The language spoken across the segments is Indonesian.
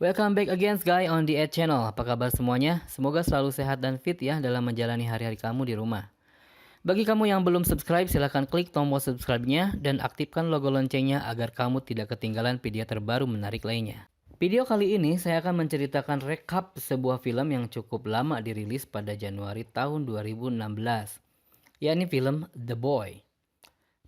Welcome back again guys on the Ed Channel. Apa kabar semuanya? Semoga selalu sehat dan fit ya dalam menjalani hari-hari kamu di rumah. Bagi kamu yang belum subscribe, silahkan klik tombol subscribe-nya dan aktifkan logo loncengnya agar kamu tidak ketinggalan video terbaru menarik lainnya. Video kali ini saya akan menceritakan rekap sebuah film yang cukup lama dirilis pada Januari tahun 2016, yakni film The Boy.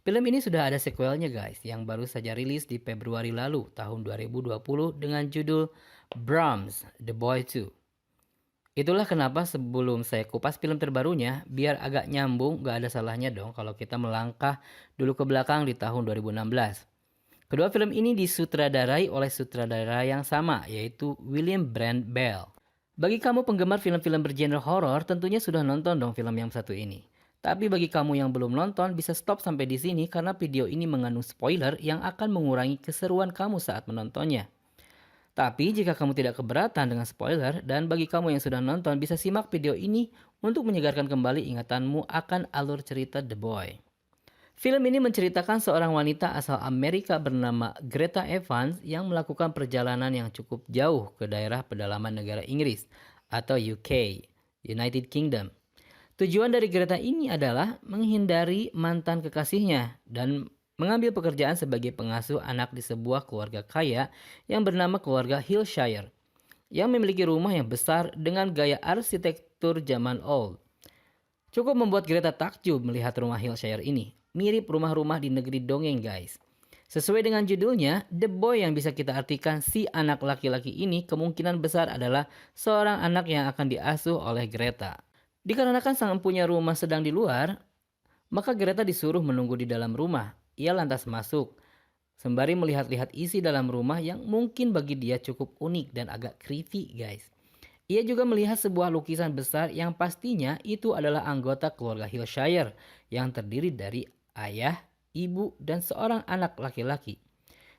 Film ini sudah ada sequelnya guys, yang baru saja rilis di Februari lalu tahun 2020 dengan judul Brahms The Boy 2. Itulah kenapa sebelum saya kupas film terbarunya, biar agak nyambung, gak ada salahnya dong kalau kita melangkah dulu ke belakang di tahun 2016. Kedua film ini disutradarai oleh sutradara yang sama, yaitu William Brand Bell. Bagi kamu penggemar film-film bergenre horor, tentunya sudah nonton dong film yang satu ini. Tapi bagi kamu yang belum nonton, bisa stop sampai di sini karena video ini mengandung spoiler yang akan mengurangi keseruan kamu saat menontonnya. Tapi jika kamu tidak keberatan dengan spoiler, dan bagi kamu yang sudah nonton bisa simak video ini untuk menyegarkan kembali ingatanmu akan alur cerita The Boy. Film ini menceritakan seorang wanita asal Amerika bernama Greta Evans yang melakukan perjalanan yang cukup jauh ke daerah pedalaman negara Inggris atau UK, United Kingdom. Tujuan dari Greta ini adalah menghindari mantan kekasihnya dan mengambil pekerjaan sebagai pengasuh anak di sebuah keluarga kaya yang bernama keluarga Hillshire, yang memiliki rumah yang besar dengan gaya arsitektur zaman old. Cukup membuat Greta takjub melihat rumah Hillshire ini, mirip rumah-rumah di negeri dongeng guys. Sesuai dengan judulnya, The Boy yang bisa kita artikan si anak laki-laki ini kemungkinan besar adalah seorang anak yang akan diasuh oleh Greta. Dikarenakan sang empunya rumah sedang di luar, maka Greta disuruh menunggu di dalam rumah. Ia lantas masuk, sembari melihat-lihat isi dalam rumah yang mungkin bagi dia cukup unik dan agak creepy guys. Ia juga melihat sebuah lukisan besar yang pastinya itu adalah anggota keluarga Hillshire yang terdiri dari ayah, ibu, dan seorang anak laki-laki.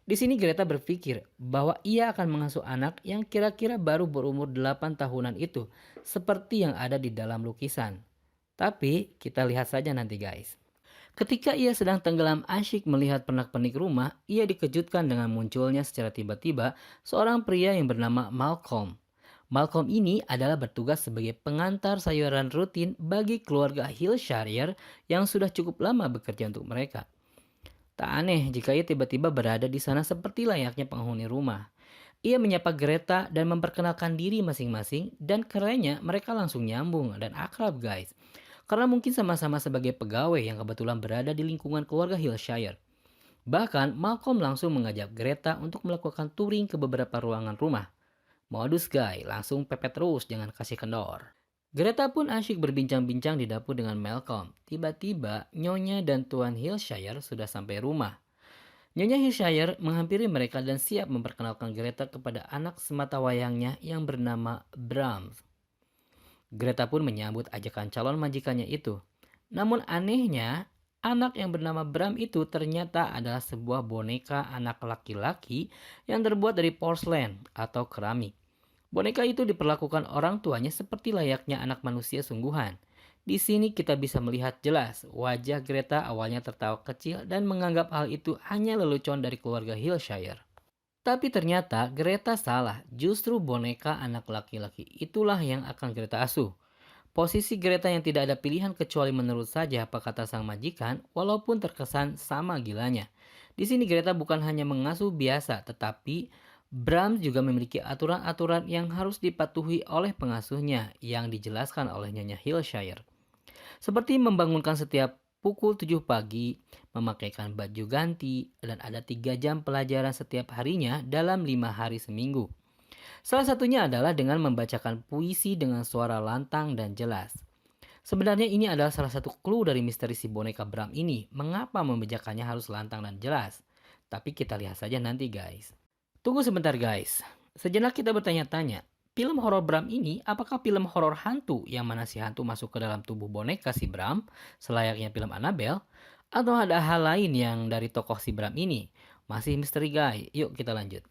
Di sini Greta berpikir bahwa ia akan mengasuh anak yang kira-kira baru berumur 8 tahunan itu, seperti yang ada di dalam lukisan. Tapi kita lihat saja nanti guys. Ketika ia sedang tenggelam asyik melihat pernak-pernik rumah, ia dikejutkan dengan munculnya secara tiba-tiba seorang pria yang bernama Malcolm. Malcolm ini adalah bertugas sebagai pengantar sayuran rutin bagi keluarga Hillshire yang sudah cukup lama bekerja untuk mereka. Tak aneh jika ia tiba-tiba berada di sana seperti layaknya penghuni rumah. Ia menyapa Greta dan memperkenalkan diri masing-masing, dan kerennya mereka langsung nyambung dan akrab guys. Karena mungkin sama-sama sebagai pegawai yang kebetulan berada di lingkungan keluarga Hillshire. Bahkan Malcolm langsung mengajak Greta untuk melakukan touring ke beberapa ruangan rumah. Modus guys, langsung pepet terus jangan kasih kendor. Greta pun asyik berbincang-bincang di dapur dengan Malcolm. Tiba-tiba, Nyonya dan Tuan Hillshire sudah sampai rumah. Nyonya Hillshire menghampiri mereka dan siap memperkenalkan Greta kepada anak sematawayangnya yang bernama Brahms. Greta pun menyambut ajakan calon majikannya itu. Namun anehnya, anak yang bernama Bram itu ternyata adalah sebuah boneka anak laki-laki yang terbuat dari porselen atau keramik. Boneka itu diperlakukan orang tuanya seperti layaknya anak manusia sungguhan. Di sini kita bisa melihat jelas wajah Greta awalnya tertawa kecil dan menganggap hal itu hanya lelucon dari keluarga Hillshire. Tapi ternyata Greta salah, justru boneka anak laki-laki itulah yang akan Greta asuh. Posisi Greta yang tidak ada pilihan kecuali menurut saja apa kata sang majikan, walaupun terkesan sama gilanya. Di sini Greta bukan hanya mengasuh biasa, tetapi Brahms juga memiliki aturan-aturan yang harus dipatuhi oleh pengasuhnya yang dijelaskan oleh Nyonya Hillshire. Seperti membangunkan setiap pukul 7 pagi, memakaikan baju ganti, dan ada 3 jam pelajaran setiap harinya dalam 5 hari seminggu. Salah satunya adalah dengan membacakan puisi dengan suara lantang dan jelas. Sebenarnya ini adalah salah satu clue dari misteri si boneka Bram ini, mengapa membacakannya harus lantang dan jelas. Tapi kita lihat saja nanti guys. Tunggu sebentar guys, sejenak kita bertanya-tanya, film horor Bram ini apakah film horor hantu yang mana si hantu masuk ke dalam tubuh boneka si Bram, selayaknya film Annabelle? Atau ada hal lain yang dari tokoh si Bram ini? Masih misteri guys, yuk kita lanjut.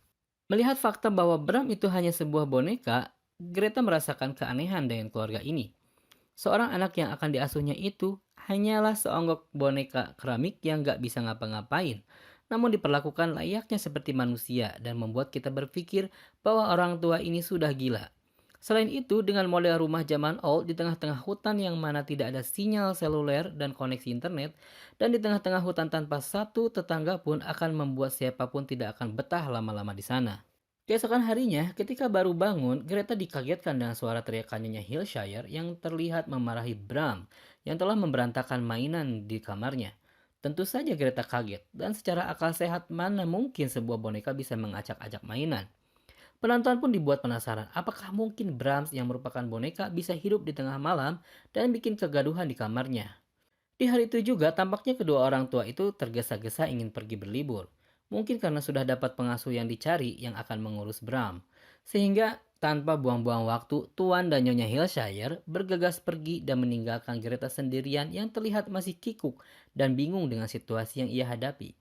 Melihat fakta bahwa Bram itu hanya sebuah boneka, Greta merasakan keanehan dengan keluarga ini. Seorang anak yang akan diasuhnya itu hanyalah seonggok boneka keramik yang gak bisa ngapa-ngapain. namun diperlakukan layaknya seperti manusia dan membuat kita berpikir bahwa orang tua ini sudah gila. Selain itu, dengan model rumah zaman old di tengah-tengah hutan yang mana tidak ada sinyal seluler dan koneksi internet, dan di tengah-tengah hutan tanpa satu tetangga pun akan membuat siapapun tidak akan betah lama-lama di sana. Keesokan harinya, ketika baru bangun, Greta dikagetkan dengan suara teriakan Nyonya Hillshire yang terlihat memarahi Bram yang telah memberantakan mainan di kamarnya. Tentu saja Greta kaget, dan secara akal sehat mana mungkin sebuah boneka bisa mengacak-acak mainan. Penonton pun dibuat penasaran, apakah mungkin Brahms yang merupakan boneka bisa hidup di tengah malam dan bikin kegaduhan di kamarnya. Di hari itu juga tampaknya kedua orang tua itu tergesa-gesa ingin pergi berlibur. Mungkin karena sudah dapat pengasuh yang dicari yang akan mengurus Bram. Sehingga tanpa buang-buang waktu, Tuan dan Nyonya Hillshire bergegas pergi dan meninggalkan Greta sendirian yang terlihat masih kikuk dan bingung dengan situasi yang ia hadapi.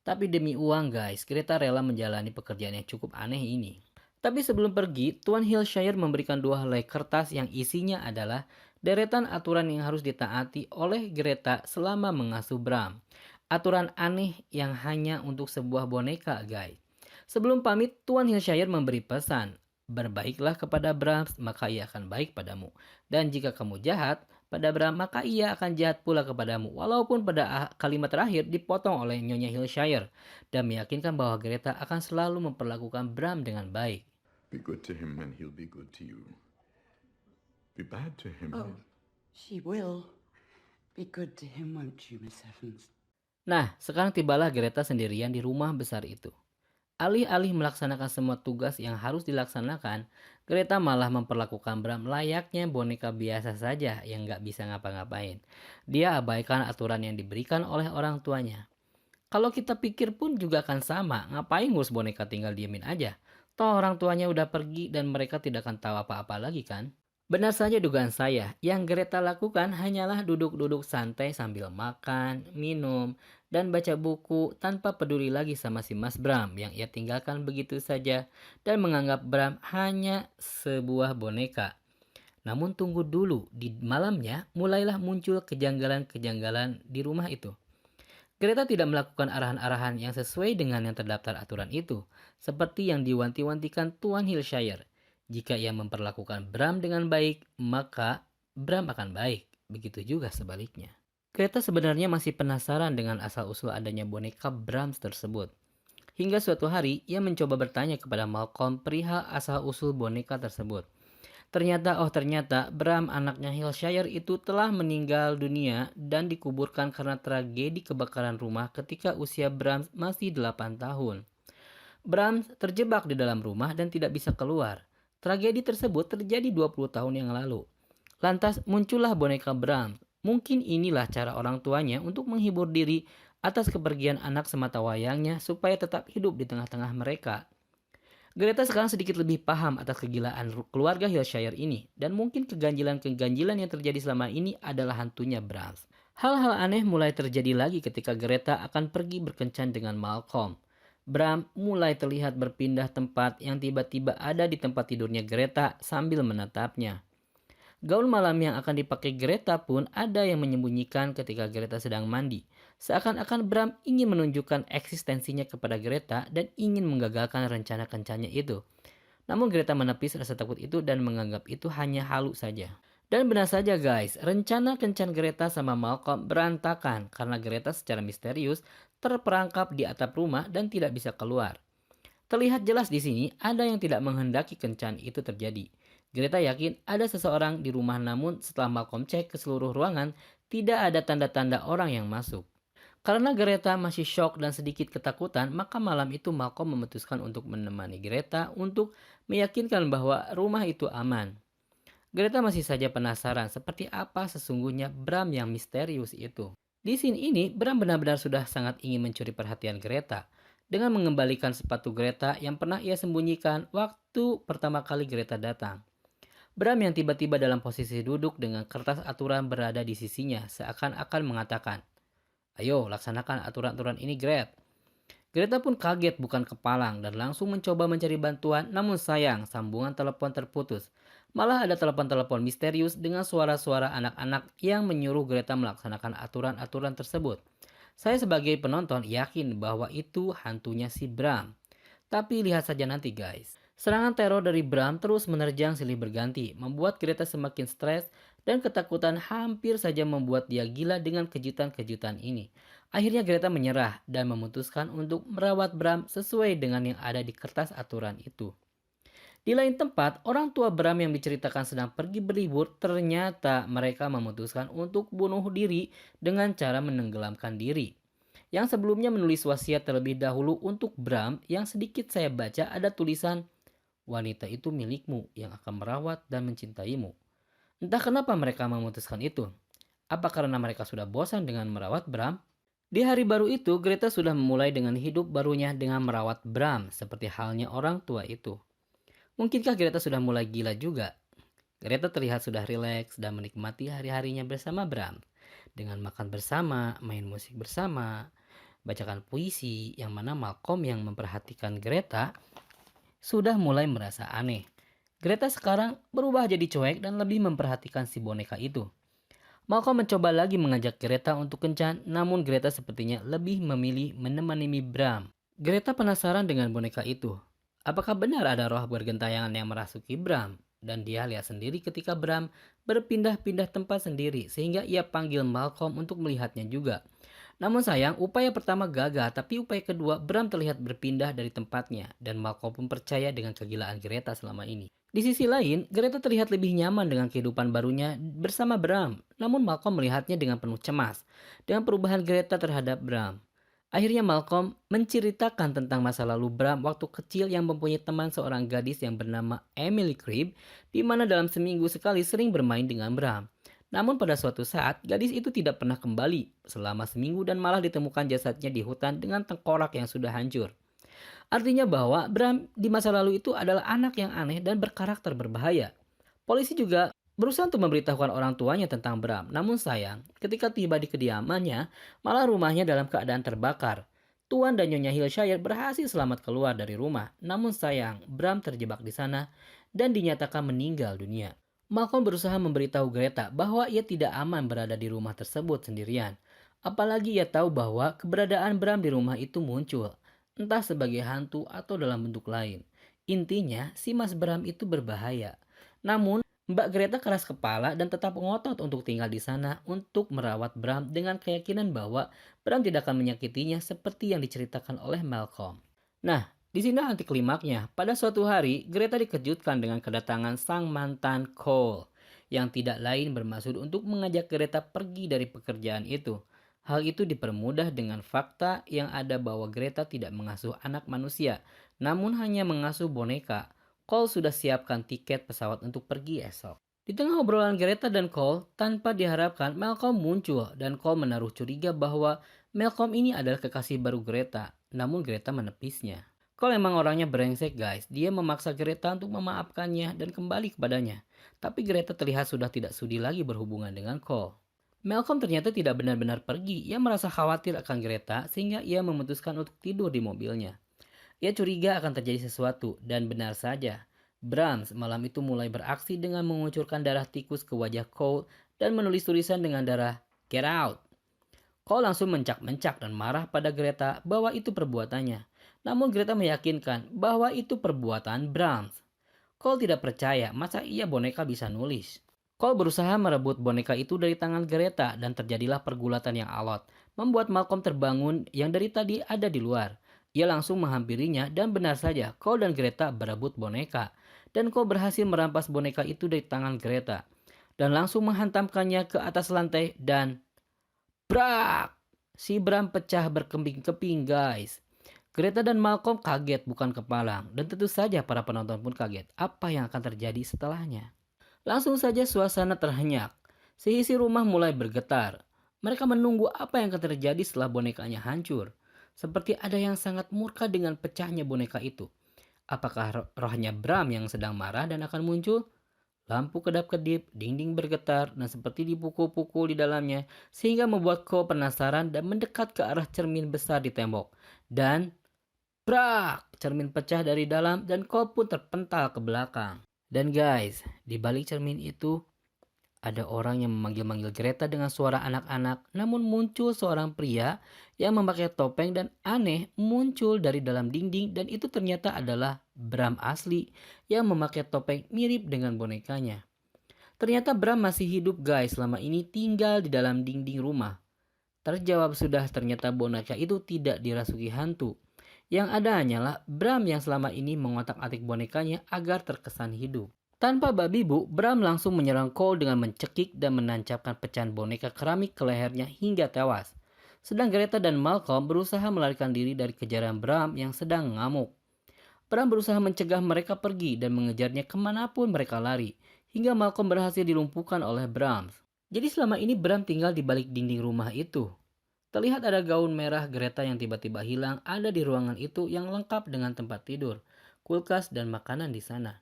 Tapi demi uang guys, Greta rela menjalani pekerjaan yang cukup aneh ini. Tapi sebelum pergi, Tuan Hillshire memberikan dua helai kertas yang isinya adalah deretan aturan yang harus ditaati oleh Greta selama mengasuh Bram. Aturan aneh yang hanya untuk sebuah boneka, guys. Sebelum pamit, Tuan Hillshire memberi pesan, berbaiklah kepada Bram, maka ia akan baik padamu. Dan jika kamu jahat pada Bram, maka ia akan jahat pula kepadamu. Walaupun pada kalimat terakhir dipotong oleh Nyonya Hillshire dan meyakinkan bahwa Greta akan selalu memperlakukan Bram dengan baik. Be good to him and he'll be good to you. Be bad to him. Oh, she will. Be good to him, won't you, Miss Evans? Nah, sekarang tibalah Greta sendirian di rumah besar itu. Alih-alih melaksanakan semua tugas yang harus dilaksanakan, Greta malah memperlakukan Bram layaknya boneka biasa saja yang gak bisa ngapa-ngapain. Dia abaikan aturan yang diberikan oleh orang tuanya. Kalau kita pikir pun juga akan sama, ngapain ngurus boneka tinggal diemin aja. Toh orang tuanya udah pergi dan mereka tidak akan tahu apa-apa lagi kan? Benar saja dugaan saya, yang Greta lakukan hanyalah duduk-duduk santai sambil makan, minum, dan baca buku tanpa peduli lagi sama si Mas Bram yang ia tinggalkan begitu saja dan menganggap Bram hanya sebuah boneka. Namun tunggu dulu, di malamnya mulailah muncul kejanggalan-kejanggalan di rumah itu. Greta tidak melakukan arahan-arahan yang sesuai dengan yang terdaftar aturan itu, seperti yang diwanti-wantikan Tuan Hillshire. Jika ia memperlakukan Bram dengan baik, maka Bram akan baik. Begitu juga sebaliknya. Greta sebenarnya masih penasaran dengan asal-usul adanya boneka Brahms tersebut. Hingga suatu hari, ia mencoba bertanya kepada Malcolm perihal asal-usul boneka tersebut. Ternyata Bram anaknya Hillshire itu telah meninggal dunia dan dikuburkan karena tragedi kebakaran rumah ketika usia Bram masih 8 tahun. Bram terjebak di dalam rumah dan tidak bisa keluar. Tragedi tersebut terjadi 20 tahun yang lalu. Lantas muncullah boneka Bram. Mungkin inilah cara orang tuanya untuk menghibur diri atas kepergian anak semata wayangnya supaya tetap hidup di tengah-tengah mereka. Greta sekarang sedikit lebih paham atas kegilaan keluarga Hillshire ini dan mungkin keganjilan-keganjilan yang terjadi selama ini adalah hantunya Brahms. Hal-hal aneh mulai terjadi lagi ketika Greta akan pergi berkencan dengan Malcolm. Bram mulai terlihat berpindah tempat yang tiba-tiba ada di tempat tidurnya Greta sambil menatapnya. Gaun malam yang akan dipakai Greta pun ada yang menyembunyikan ketika Greta sedang mandi. Seakan-akan Bram ingin menunjukkan eksistensinya kepada Greta dan ingin menggagalkan rencana kencannya itu. Namun Greta menepis rasa takut itu dan menganggap itu hanya halu saja. Dan benar saja guys, rencana kencan Greta sama Malcolm berantakan karena Greta secara misterius terperangkap di atap rumah dan tidak bisa keluar. Terlihat jelas di sini ada yang tidak menghendaki kencan itu terjadi. Greta yakin ada seseorang di rumah, namun setelah Malcolm cek ke seluruh ruangan, tidak ada tanda-tanda orang yang masuk. Karena Greta masih shock dan sedikit ketakutan, maka malam itu Malcolm memutuskan untuk menemani Greta untuk meyakinkan bahwa rumah itu aman. Greta masih saja penasaran seperti apa sesungguhnya Bram yang misterius itu. Di scene ini, Bram benar-benar sudah sangat ingin mencuri perhatian Greta dengan mengembalikan sepatu Greta yang pernah ia sembunyikan waktu pertama kali Greta datang. Bram yang tiba-tiba dalam posisi duduk dengan kertas aturan berada di sisinya seakan-akan mengatakan, "Ayo laksanakan aturan-aturan ini Gret." Greta pun kaget bukan kepalang dan langsung mencoba mencari bantuan, namun sayang sambungan telepon terputus. Malah ada telepon-telepon misterius dengan suara-suara anak-anak yang menyuruh Greta melaksanakan aturan-aturan tersebut. Saya sebagai penonton yakin bahwa itu hantunya si Bram. Tapi lihat saja nanti guys. Serangan teror dari Bram terus menerjang silih berganti, membuat Greta semakin stres dan ketakutan hampir saja membuat dia gila dengan kejutan-kejutan ini. Akhirnya Greta menyerah dan memutuskan untuk merawat Bram sesuai dengan yang ada di kertas aturan itu. Di lain tempat, orang tua Bram yang diceritakan sedang pergi berlibur, ternyata mereka memutuskan untuk bunuh diri dengan cara menenggelamkan diri. Yang sebelumnya menulis wasiat terlebih dahulu untuk Bram, yang sedikit saya baca ada tulisan, wanita itu milikmu yang akan merawat dan mencintaimu. Entah kenapa mereka memutuskan itu. Apa karena mereka sudah bosan dengan merawat Bram? Di hari baru itu, Greta sudah memulai dengan hidup barunya dengan merawat Bram, seperti halnya orang tua itu. Mungkinkah Greta sudah mulai gila juga? Greta terlihat sudah rileks dan menikmati hari-harinya bersama Bram. Dengan makan bersama, main musik bersama, bacakan puisi, yang mana Malcolm yang memperhatikan Greta sudah mulai merasa aneh. Greta sekarang berubah jadi cuek dan lebih memperhatikan si boneka itu. Malcolm mencoba lagi mengajak Greta untuk kencan, namun Greta sepertinya lebih memilih menemani Bram. Greta penasaran dengan boneka itu. Apakah benar ada roh bergentayangan yang merasuki Bram? Dan dia lihat sendiri ketika Bram berpindah-pindah tempat sendiri sehingga ia panggil Malcolm untuk melihatnya juga. Namun sayang, upaya pertama gagal, tapi upaya kedua Bram terlihat berpindah dari tempatnya dan Malcolm pun percaya dengan kegilaan Greta selama ini. Di sisi lain, Greta terlihat lebih nyaman dengan kehidupan barunya bersama Bram. Namun Malcolm melihatnya dengan penuh cemas dengan perubahan Greta terhadap Bram. Akhirnya Malcolm menceritakan tentang masa lalu Bram waktu kecil yang mempunyai teman seorang gadis yang bernama Emily Cribb, di mana dalam seminggu sekali sering bermain dengan Bram. Namun pada suatu saat, gadis itu tidak pernah kembali selama seminggu dan malah ditemukan jasadnya di hutan dengan tengkorak yang sudah hancur. Artinya bahwa Bram di masa lalu itu adalah anak yang aneh dan berkarakter berbahaya. Polisi juga berusaha untuk memberitahukan orang tuanya tentang Bram. Namun sayang, ketika tiba di kediamannya, malah rumahnya dalam keadaan terbakar. Tuan dan Nyonya Hillshire berhasil selamat keluar dari rumah. Namun sayang, Bram terjebak di sana dan dinyatakan meninggal dunia. Malcolm berusaha memberitahu Greta bahwa ia tidak aman berada di rumah tersebut sendirian. Apalagi ia tahu bahwa keberadaan Bram di rumah itu muncul, entah sebagai hantu atau dalam bentuk lain. Intinya, si Mas Bram itu berbahaya. Namun, Mbak Greta keras kepala dan tetap ngotot untuk tinggal di sana untuk merawat Bram dengan keyakinan bahwa Bram tidak akan menyakitinya seperti yang diceritakan oleh Malcolm. Nah, di sini anti klimaknya. Pada suatu hari, Greta dikejutkan dengan kedatangan sang mantan Cole yang tidak lain bermaksud untuk mengajak Greta pergi dari pekerjaan itu. Hal itu dipermudah dengan fakta yang ada bahwa Greta tidak mengasuh anak manusia, namun hanya mengasuh boneka. Cole sudah siapkan tiket pesawat untuk pergi esok. Di tengah obrolan Greta dan Cole, tanpa diharapkan Malcolm muncul dan Cole menaruh curiga bahwa Malcolm ini adalah kekasih baru Greta, namun Greta menepisnya. Cole emang orangnya brengsek guys, dia memaksa Greta untuk memaafkannya dan kembali kepadanya. Tapi Greta terlihat sudah tidak sudi lagi berhubungan dengan Cole. Malcolm ternyata tidak benar-benar pergi, ia merasa khawatir akan Greta sehingga ia memutuskan untuk tidur di mobilnya. Ia curiga akan terjadi sesuatu, dan benar saja. Bram malam itu mulai beraksi dengan mengucurkan darah tikus ke wajah Cole dan menulis tulisan dengan darah "Get out". Cole langsung mencak-mencak dan marah pada Greta bahwa itu perbuatannya. Namun Greta meyakinkan bahwa itu perbuatan Bram. Cole tidak percaya, masa iya boneka bisa nulis. Cole berusaha merebut boneka itu dari tangan Greta dan terjadilah pergulatan yang alot, membuat Malcolm terbangun yang dari tadi ada di luar. Ia langsung menghampirinya dan benar saja Cole dan Greta berebut boneka. Dan Cole berhasil merampas boneka itu dari tangan Greta. Dan langsung menghantamkannya ke atas lantai dan brak! Si Bram pecah berkeping-keping guys. Greta dan Malcolm kaget bukan kepalang. Dan tentu saja para penonton pun kaget apa yang akan terjadi setelahnya. Langsung saja suasana terhenyak. Seisi rumah mulai bergetar. Mereka menunggu apa yang akan terjadi setelah bonekanya hancur. Seperti ada yang sangat murka dengan pecahnya boneka itu. Apakah rohnya Bram yang sedang marah dan akan muncul? Lampu kedap-kedip, dinding bergetar, dan seperti dipukul-pukul di dalamnya, sehingga membuat Cole penasaran dan mendekat ke arah cermin besar di tembok. Dan brak! Cermin pecah dari dalam dan Cole pun terpental ke belakang. Dan guys, di balik cermin itu Ada orang yang memanggil-manggil Greta dengan suara anak-anak, namun muncul seorang pria yang memakai topeng dan aneh muncul dari dalam dinding, dan itu ternyata adalah Bram asli yang memakai topeng mirip dengan bonekanya. Ternyata Bram masih hidup guys, selama ini tinggal di dalam dinding rumah. Terjawab sudah, ternyata boneka itu tidak dirasuki hantu. Yang ada hanyalah Bram yang selama ini mengotak-atik bonekanya agar terkesan hidup. Tanpa babi bu, Bram langsung menyerang Cole dengan mencekik dan menancapkan pecahan boneka keramik ke lehernya hingga tewas. Sedang Greta dan Malcolm berusaha melarikan diri dari kejaran Bram yang sedang ngamuk. Bram berusaha mencegah mereka pergi dan mengejarnya kemanapun mereka lari, hingga Malcolm berhasil dilumpuhkan oleh Bram. Jadi selama ini Bram tinggal di balik dinding rumah itu. Terlihat ada gaun merah Greta yang tiba-tiba hilang ada di ruangan itu yang lengkap dengan tempat tidur, kulkas, dan makanan di sana.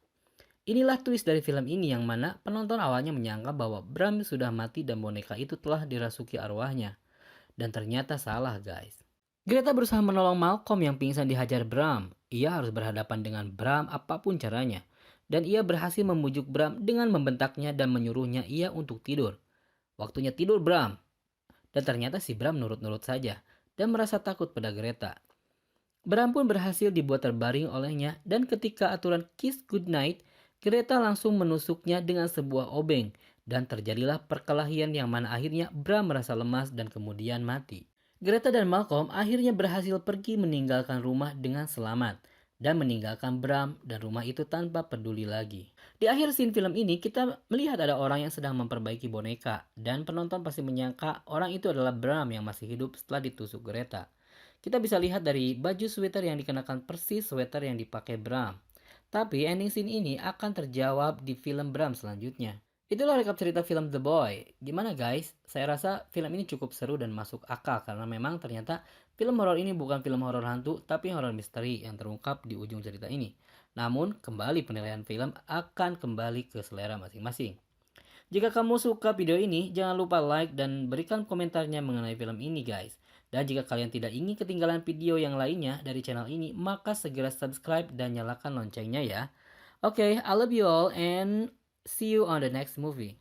Inilah twist dari film ini yang mana penonton awalnya menyangka bahwa Bram sudah mati dan boneka itu telah dirasuki arwahnya. Dan ternyata salah guys. Greta berusaha menolong Malcolm yang pingsan dihajar Bram. Ia harus berhadapan dengan Bram apapun caranya. Dan ia berhasil memujuk Bram dengan membentaknya dan menyuruhnya ia untuk tidur. Waktunya tidur Bram. Dan ternyata si Bram nurut-nurut saja dan merasa takut pada Greta. Bram pun berhasil dibuat terbaring olehnya, dan ketika aturan kiss goodnight, Greta langsung menusuknya dengan sebuah obeng, dan terjadilah perkelahian yang mana akhirnya Bram merasa lemas dan kemudian mati. Greta dan Malcolm akhirnya berhasil pergi meninggalkan rumah dengan selamat dan meninggalkan Bram dan rumah itu tanpa peduli lagi. Di akhir scene film ini kita melihat ada orang yang sedang memperbaiki boneka, dan penonton pasti menyangka orang itu adalah Bram yang masih hidup setelah ditusuk Greta. Kita bisa lihat dari baju sweater yang dikenakan persis sweater yang dipakai Bram. Tapi ending scene ini akan terjawab di film Bram selanjutnya. Itulah rekap cerita film The Boy. Gimana guys? Saya rasa film ini cukup seru dan masuk akal karena memang ternyata film horor ini bukan film horor hantu tapi horor misteri yang terungkap di ujung cerita ini. Namun kembali penilaian film akan kembali ke selera masing-masing. Jika kamu suka video ini, jangan lupa like dan berikan komentarnya mengenai film ini guys. Dan jika kalian tidak ingin ketinggalan video yang lainnya dari channel ini, maka segera subscribe dan nyalakan loncengnya ya. Okay, I love you all and see you on the next movie.